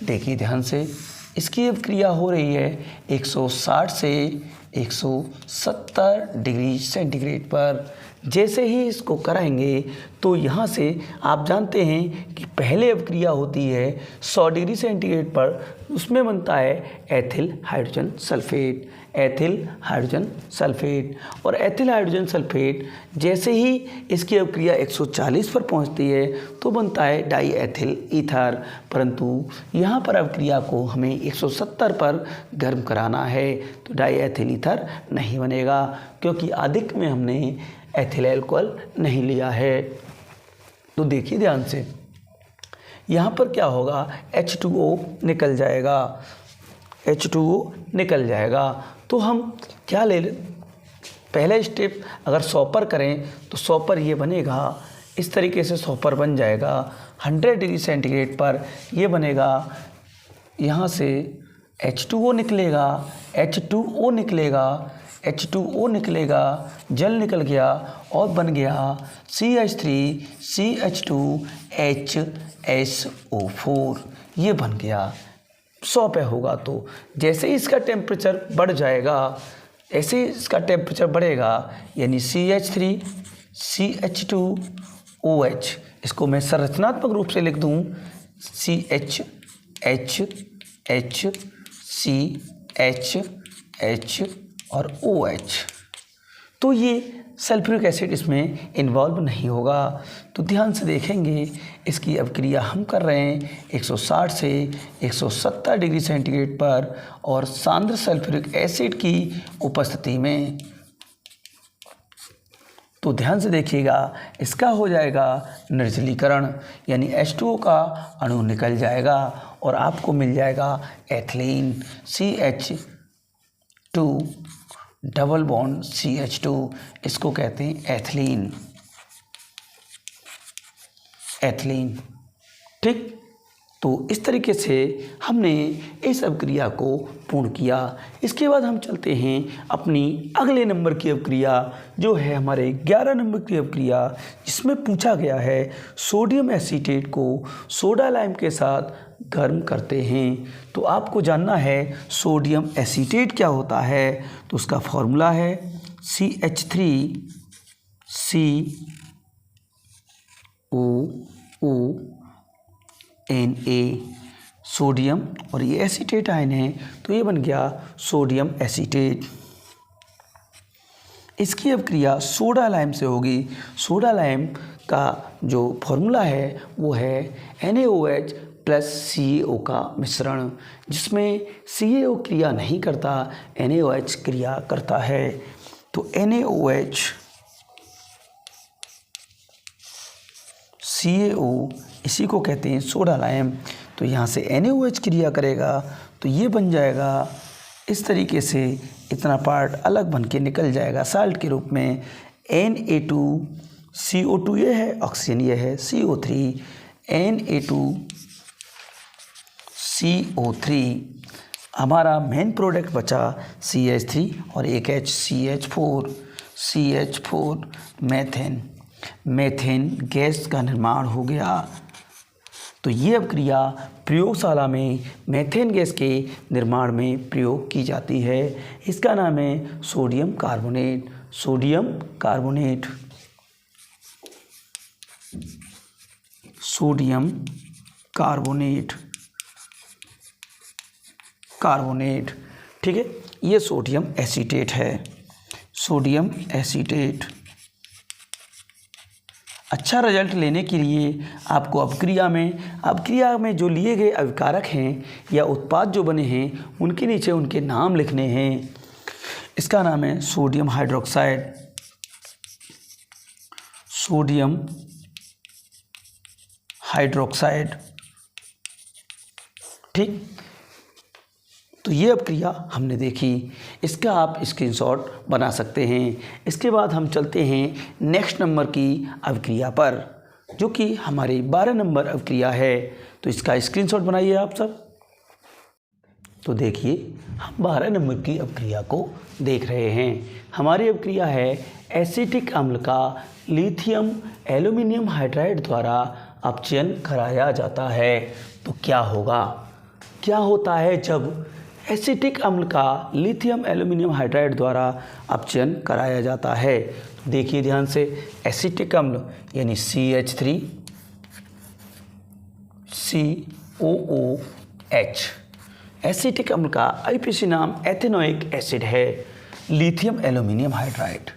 देखिए ध्यान से, इसकी अभिक्रिया हो रही है 160 से 170 डिग्री सेंटीग्रेड पर। जैसे ही इसको कराएंगे तो यहाँ से आप जानते हैं कि पहले अभिक्रिया होती है 100 डिग्री सेंटीग्रेड पर, उसमें बनता है ethyl hydrogen sulphate, ethyl hydrogen sulphate. और एथिल हाइड्रोजन सल्फेट जैसे ही इसकी अभिक्रिया 140 पर पहुँचती है तो बनता है डाई एथिल ईथर। परंतु यहाँ पर अभिक्रिया को हमें 170 पर गर्म कराना है, तो डाई एथिल ईथर नहीं बनेगा, क्योंकि अधिक में हमने एथिल अल्कोहल नहीं लिया है। तो देखिए ध्यान से, यहाँ पर क्या होगा, H2O निकल जाएगा, H2O निकल जाएगा। तो हम क्या ले लें, पहला स्टेप अगर 100 पर करें तो 100 पर ये बनेगा, इस तरीके से 100 पर बन जाएगा। 100 डिग्री सेंटीग्रेड पर ये बनेगा, यहाँ से H2O निकलेगा, H2O निकलेगा, H2O निकलेगा, जल निकल गया और बन गया CH3CH2HSO4, ये बन गया। 100 पे होगा तो जैसे ही इसका टेम्परेचर बढ़ जाएगा, ऐसे ही इसका टेम्परेचर बढ़ेगा, यानी CH3CH2OH, इसको मैं संरचनात्मक रूप से लिख दूँ CHHCH और OH, तो ये सल्फ्यूरिक एसिड इसमें इन्वॉल्व नहीं होगा। तो ध्यान से देखेंगे, इसकी अभिक्रिया हम कर रहे हैं 160 से 170 डिग्री सेंटीग्रेड पर और सांद्र सल्फ्यूरिक एसिड की उपस्थिति में। तो ध्यान से देखिएगा, इसका हो जाएगा निर्जलीकरण, यानी H2O का अणु निकल जाएगा और आपको मिल जाएगा ethylene, CH2 double bond CH2, इसको कहते हैं एथिलीन, एथिलीन। ठीक, तो इस तरीके से हमने इस अभिक्रिया को पूर्ण किया। इसके बाद हम चलते हैं अपनी अगले नंबर की अभिक्रिया, जो है हमारे 11 नंबर की अभिक्रिया, जिसमें पूछा गया है सोडियम एसीटेट को सोडा लाइम के साथ गर्म करते हैं। तो आपको जानना है सोडियम एसीटेट क्या होता है, तो उसका फॉर्मूला है CH3CH2 सोडियम, और ये एसीटेट आयन है तो ये बन गया सोडियम एसीटेट। इसकी अब क्रिया सोडा लाइम से होगी। सोडा लाइम का जो फॉर्मूला है वो है NaOH प्लस CaO का मिश्रण, जिसमें CaO क्रिया नहीं करता, NaOH क्रिया करता है। तो NaOH CaO इसी को कहते हैं सोडा लाइम। तो यहाँ से NaOH क्रिया करेगा तो ये बन जाएगा इस तरीके से, इतना पार्ट अलग बन के निकल जाएगा साल्ट के रूप में। Na2CO2 ये है, ऑक्सीजन ये है, CO3 Na2CO3। हमारा मेन प्रोडक्ट बचा CH3 और एक H CH4 मेथेन गैस का निर्माण हो गया। तो ये अब क्रिया प्रयोगशाला में मेथेन गैस के निर्माण में प्रयोग की जाती है। इसका नाम है सोडियम कार्बोनेट। सोडियम कार्बोनेट, ठीक है। ये सोडियम एसीटेट है, सोडियम एसीटेट। अच्छा रिजल्ट लेने के लिए आपको अपक्रिया में जो लिए गए अभिकारक हैं या उत्पाद जो बने हैं उनके नीचे उनके नाम लिखने हैं। इसका नाम है सोडियम हाइड्रोक्साइड, ठीक। तो ये अपक्रिया हमने देखी, इसका आप स्क्रीनशॉट बना सकते हैं। इसके बाद हम चलते हैं नेक्स्ट नंबर की अभिक्रिया पर, जो कि हमारी 12 नंबर अभिक्रिया है। तो इसका स्क्रीनशॉट बनाइए आप सब। तो देखिए हम 12 नंबर की अभिक्रिया को देख रहे हैं। हमारी अभिक्रिया है एसिटिक अम्ल का लिथियम एल्यूमिनियम हाइड्राइड द्वारा अपचयन कराया जाता है। तो क्या होता है जब एसिटिक अम्ल का लिथियम एल्यूमिनियम हाइड्राइड द्वारा अपचयन कराया जाता है? देखिए ध्यान से, एसिटिक अम्ल यानी CH3COOH। एसिटिक अम्ल का आईपीसी नाम एथेनोइक एसिड है। Lithium aluminium hydride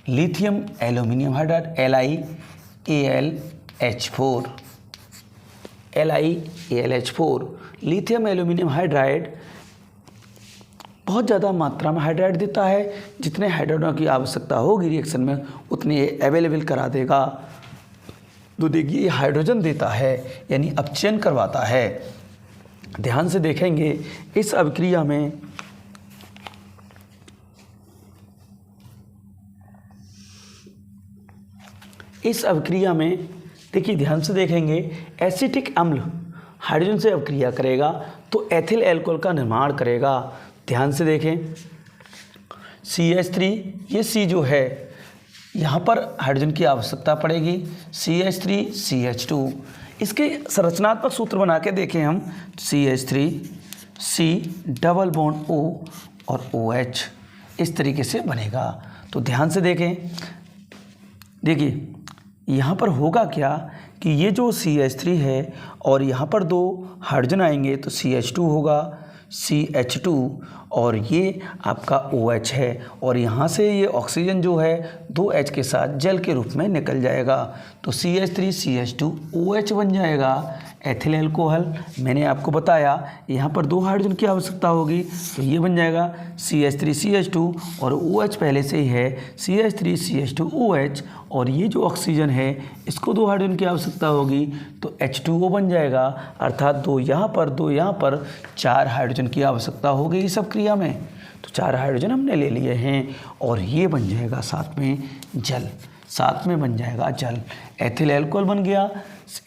LiAlH4 lithium aluminium hydride बहुत ज़्यादा मात्रा में हाइड्राइड देता है। जितने हाइड्रोजन की आवश्यकता होगी रिएक्शन में उतने अवेलेबल करा देगा। तो देखिए ये हाइड्रोजन देता है यानी अपचयन करवाता है। ध्यान से देखेंगे इस अभिक्रिया में देखिए ध्यान से देखेंगे, एसिटिक अम्ल हाइड्रोजन से अभिक्रिया करेगा तो एथिल अल्कोहल का निर्माण करेगा। ध्यान से देखें, CH3 ये C जो है यहाँ पर हाइड्रोजन की आवश्यकता पड़ेगी, CH3 CH2। इसके संरचनात्मक सूत्र बना के देखें हम, CH3 C double bond O और OH इस तरीके से बनेगा। तो ध्यान से देखें, देखिए यहाँ पर होगा क्या कि ये जो CH3 है और यहाँ पर 2 हाइड्रोजन आएंगे तो CH2 होगा, CH2 और ये आपका OH है और यहाँ से ये ऑक्सीजन जो है 2H के साथ जल के रूप में निकल जाएगा। तो CH3 CH2 OH बन जाएगा एथिल अल्कोहल। मैंने आपको बताया यहाँ पर 2 हाइड्रोजन की आवश्यकता होगी तो ये बन जाएगा CH3 CH2 और OH पहले से ही है CH3 CH2 OH और ये जो ऑक्सीजन है इसको 2 हाइड्रोजन की आवश्यकता होगी तो H2O बन जाएगा। अर्थात 2 यहाँ पर 4 हाइड्रोजन की आवश्यकता होगी इस क्रिया में। तो 4 हाइड्रोजन हमने ले लिए हैं और ये बन जाएगा साथ में बन जाएगा जल। एथिल अल्कोहल बन गया।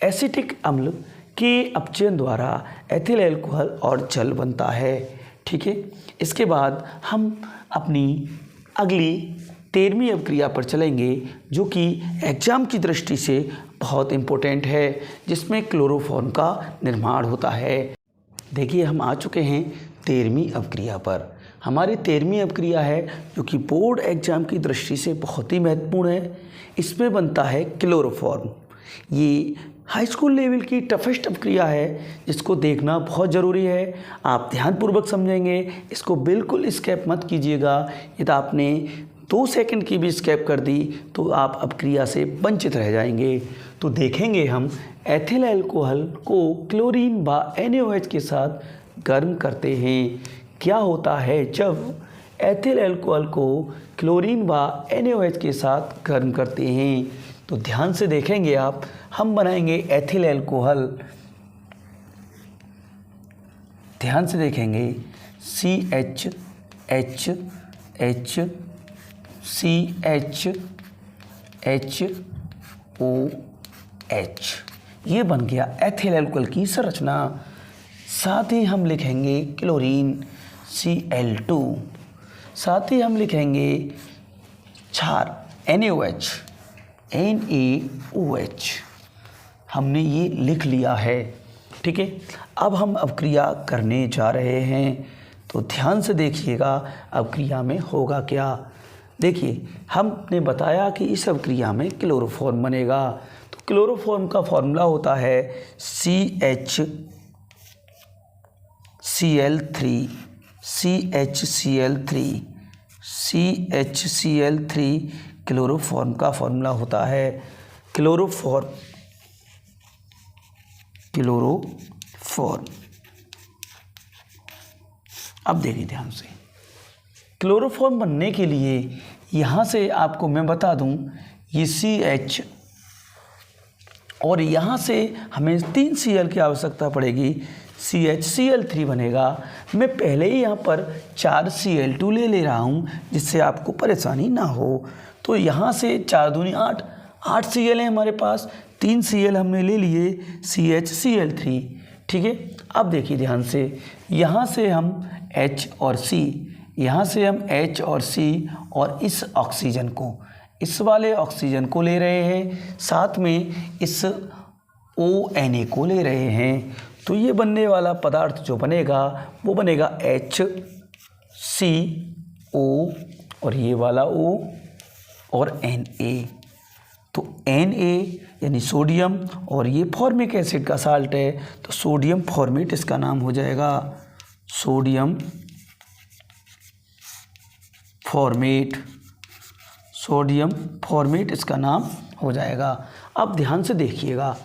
एसिटिक अम्ल के अपचयन द्वारा एथिल अल्कोहल और जल बनता है। ठीक है, इसके बाद हम अपनी अगली 13वीं अभिक्रिया पर चलेंगे जो कि एग्जाम की दृष्टि से बहुत इम्पोर्टेंट है, जिसमें क्लोरोफॉर्म का निर्माण होता है। देखिए हम आ चुके हैं 13वीं अभिक्रिया पर। हमारी 13वीं अभिक्रिया है जो कि बोर्ड एग्जाम की दृष्टि से बहुत ही महत्वपूर्ण है। इसमें बनता है क्लोरोफॉर्म। ये हाई स्कूल लेवल की टफेस्ट क्रिया है जिसको देखना बहुत ज़रूरी है। आप ध्यानपूर्वक समझेंगे, इसको बिल्कुल स्किप मत कीजिएगा। यदि आपने 2 सेकंड की भी स्किप कर दी तो आप अब क्रिया से वंचित रह जाएंगे। तो देखेंगे हम एथिल अल्कोहल को क्लोरीन व NaOH के साथ गर्म करते हैं। क्या होता है जब एथिल अल्कोहल को क्लोरीन व NaOH के साथ गर्म करते हैं? तो ध्यान से देखेंगे आप। हम बनाएंगे एथिल अल्कोहल, ध्यान से देखेंगे CHH CHHOH, ये बन गया एथिल अल्कोहल की संरचना। साथ ही हम लिखेंगे क्लोरीन Cl2, साथ ही हम लिखेंगे क्षार NaOH, हमने ये लिख लिया है। ठीक है, अब हम क्रिया करने जा रहे हैं। तो ध्यान से देखिएगा अब क्रिया में होगा क्या। देखिए, हमने बताया कि इस क्रिया में क्लोरोफॉर्म बनेगा। तो क्लोरोफॉर्म का फॉर्मूला होता है CHCl3 क्लोरोफॉर्म का फॉर्मूला होता है। क्लोरोफॉर्म अब देखिए ध्यान से, क्लोरोफॉर्म बनने के लिए यहाँ से आपको मैं बता दूँ, ये CH और यहाँ से हमें 3 Cl की आवश्यकता पड़ेगी, CHCl3 बनेगा। मैं पहले ही यहाँ पर 4 Cl2 ले रहा हूँ जिससे आपको परेशानी ना हो। तो यहाँ से 4 दूनी 8 Cl है हमारे पास, 3 Cl हमने ले लिए CHCl3। ठीक है, अब देखिए ध्यान से, यहाँ से हम H और C, यहाँ से हम H और C और इस ऑक्सीजन को, इस वाले ऑक्सीजन को ले रहे हैं, साथ में इस ONA को ले रहे हैं। तो ये बनने वाला पदार्थ जो बनेगा वो बनेगा HCO और ये वाला O और Na। तो Na यानी सोडियम और ये फॉर्मिक एसिड का साल्ट है, तो सोडियम फॉर्मेट इसका नाम हो जाएगा, सोडियम फॉर्मेट इसका नाम हो जाएगा। अब ध्यान से देखिएगा,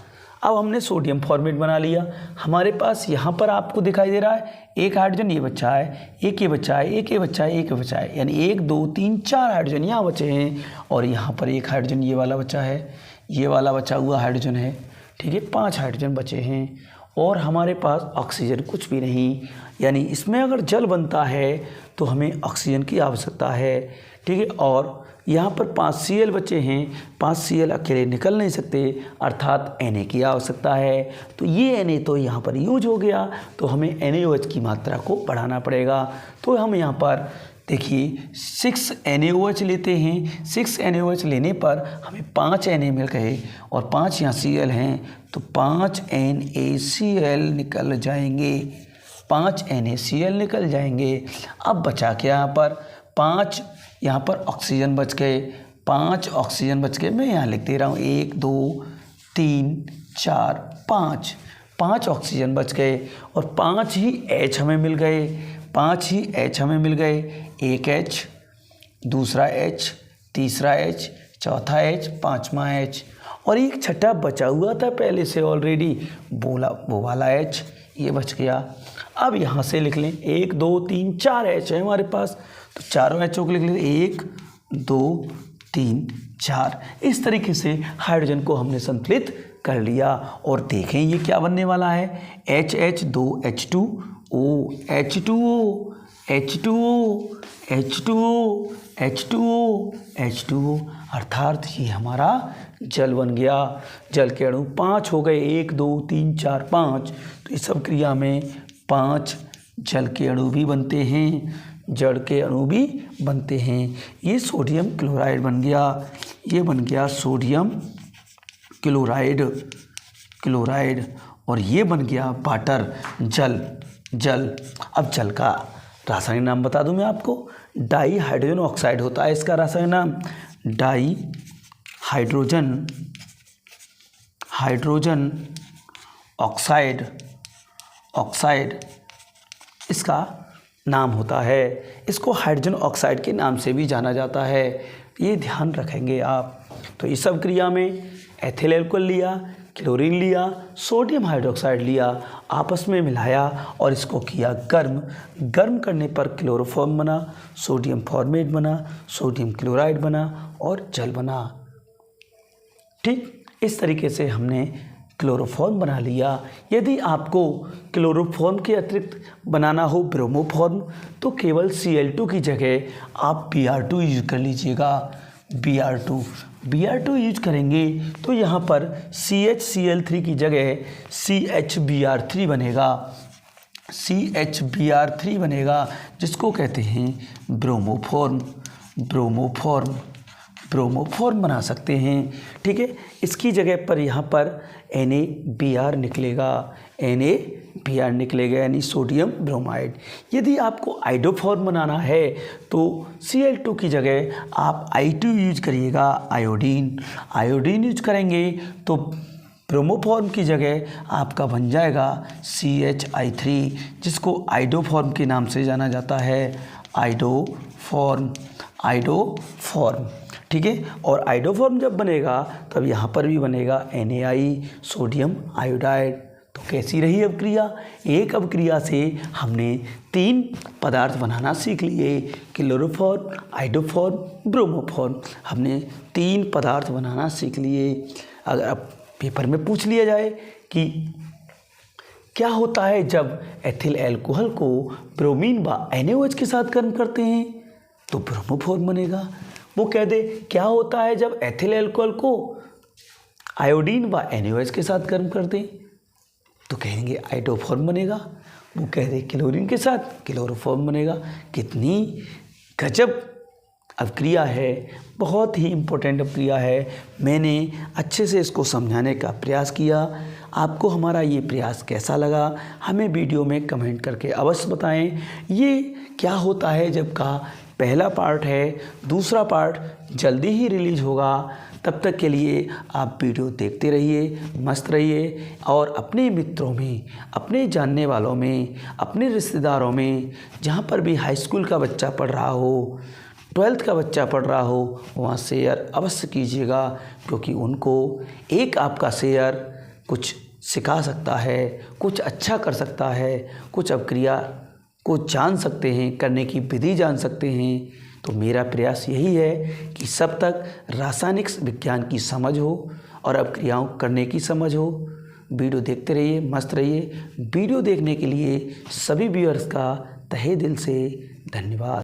अब हमने सोडियम फॉर्मेट बना लिया। हमारे पास यहाँ पर आपको दिखाई दे रहा है एक हाइड्रोजन ये बचा है, एक ये बचा है, एक ये बचा है, एक ये बचा है, यानी 1 2 3 4 हाइड्रोजन यहाँ बचे हैं और यहाँ पर एक हाइड्रोजन ये वाला बचा है, ये वाला बचा हुआ हाइड्रोजन है। ठीक है, 5 हाइड्रोजन बचे हैं और हमारे पास ऑक्सीजन कुछ भी नहीं, यानी इसमें अगर जल बनता है तो हमें ऑक्सीजन की आवश्यकता है। ठीक है, और यहाँ पर 5 Cl बचे हैं, 5 Cl अकेले निकल नहीं सकते, अर्थात Na की आवश्यकता है। तो ये Na तो यहाँ पर यूज हो गया, तो हमें NaOH की मात्रा को बढ़ाना पड़ेगा। तो हम यहाँ पर देखिए 6 NaOH लेते हैं, 6 NaOH लेने पर हमें 5 Na मिल गए और 5 यहाँ Cl हैं, तो 5 NaCl निकल जाएंगे, 5 NaCl निकल जाएंगे। अब बचा क्या यहाँ पर 5, यहाँ पर ऑक्सीजन बच गए, 5 ऑक्सीजन बच गए। मैं यहाँ लिख दे रहा हूँ 1 2 3 4 5 ऑक्सीजन बच गए और 5 ही H हमें मिल गए, 5 ही H हमें मिल गए, एक H, दूसरा H, तीसरा H, चौथा H, पाँचवा H और एक छठा बचा हुआ था पहले से ऑलरेडी, वो वाला H ये बच गया। अब यहाँ से लिख लें 1 2 3 4 H है हमारे पास, तो चारों H को लिख लें 1 2 3 4। इस तरीके से हाइड्रोजन को हमने संतुलित कर लिया और देखें ये क्या बनने वाला है, HH2H2O H2O H2O H2O H2O H2O, अर्थात ये हमारा जल बन गया। जल के अणु 5 हो गए, 1 2 3 4 5। तो इस सब क्रिया में 5 जल के अणु भी बनते हैं, जड़ के अणु भी बनते हैं। ये सोडियम क्लोराइड बन गया, ये बन गया सोडियम क्लोराइड और ये बन गया वाटर, जल। अब जल का रासायनिक नाम बता दूं मैं आपको, डाई हाइड्रोजन ऑक्साइड होता है इसका रासायनिक नाम, डाई हाइड्रोजन हाइड्रोजन ऑक्साइड इसका नाम होता है। इसको हाइड्रोजन ऑक्साइड के नाम से भी जाना जाता है, ये ध्यान रखेंगे आप। तो इस अभिक्रिया में एथिल अल्कोहल लिया, क्लोरीन लिया, सोडियम हाइड्रोक्साइड लिया, आपस में मिलाया और इसको किया गर्म करने पर क्लोरोफॉर्म बना, सोडियम फॉर्मेट बना, सोडियम क्लोराइड बना और जल बना। ठीक इस तरीके से हमने क्लोरोफॉर्म बना लिया। यदि आपको क्लोरोफॉर्म के अतिरिक्त बनाना हो ब्रोमोफॉर्म तो केवल Cl2 की जगह आप Br2 यूज कर लीजिएगा। Br2 यूज करेंगे तो यहाँ पर CHCl3 की जगह CHBr3 बनेगा, जिसको कहते हैं ब्रोमोफॉर्म बना सकते हैं। ठीक है, इसकी जगह पर यहाँ पर NaBr निकलेगा यानी सोडियम ब्रोमाइड। यदि आपको आइडोफॉर्म बनाना है तो Cl2 की जगह आप I2 यूज करिएगा, आयोडीन यूज करेंगे तो ब्रोमोफॉर्म की जगह आपका बन जाएगा CHI3, जिसको आइडोफॉर्म के नाम से जाना जाता है, आइडोफॉर्म। ठीक है, और आइडोफॉर्म जब बनेगा तब यहाँ पर भी बनेगा NaI, सोडियम आयोडाइड। तो कैसी रही अभिक्रिया? एक अभिक्रिया से हमने 3 पदार्थ बनाना सीख लिए, क्लोरोफॉर्म, आइडोफॉर्म, ब्रोमोफॉर्म। हमने 3 पदार्थ बनाना सीख लिए। अगर अब पेपर में पूछ लिया जाए कि क्या होता है जब एथिल अल्कोहल को ब्रोमीन व NaOH के साथ गर्म करते हैं, तो ब्रोमोफॉर्म बनेगा। वो कह दे क्या होता है जब एथिल अल्कोहल को आयोडीन व NaOH के साथ गर्म कर दें, तो कहेंगे आइडोफॉर्म बनेगा। वो कह दे क्लोरीन के साथ क्लोरोफॉर्म बनेगा। कितनी गजब अभिक्रिया है, बहुत ही इम्पोर्टेंट अभिक्रिया है। मैंने अच्छे से इसको समझाने का प्रयास किया। आपको हमारा ये प्रयास कैसा लगा हमें वीडियो में कमेंट करके अवश्य बताएं। ये क्या होता है जब का पहला पार्ट है, दूसरा पार्ट जल्दी ही रिलीज होगा। तब तक के लिए आप वीडियो देखते रहिए, मस्त रहिए और अपने मित्रों में, अपने जानने वालों में, अपने रिश्तेदारों में, जहाँ पर भी हाई स्कूल का बच्चा पढ़ रहा हो, 12th का बच्चा पढ़ रहा हो, वहाँ शेयर अवश्य कीजिएगा, क्योंकि उनको एक आपका शेयर कुछ सिखा सकता है, कुछ अच्छा कर सकता है, कुछ अभिक्रिया को जान सकते हैं, करने की विधि जान सकते हैं। तो मेरा प्रयास यही है कि सब तक रासायनिक विज्ञान की समझ हो और अभिक्रियाओं करने की समझ हो। वीडियो देखते रहिए, मस्त रहिए। वीडियो देखने के लिए सभी व्यूअर्स का तहे दिल से धन्यवाद।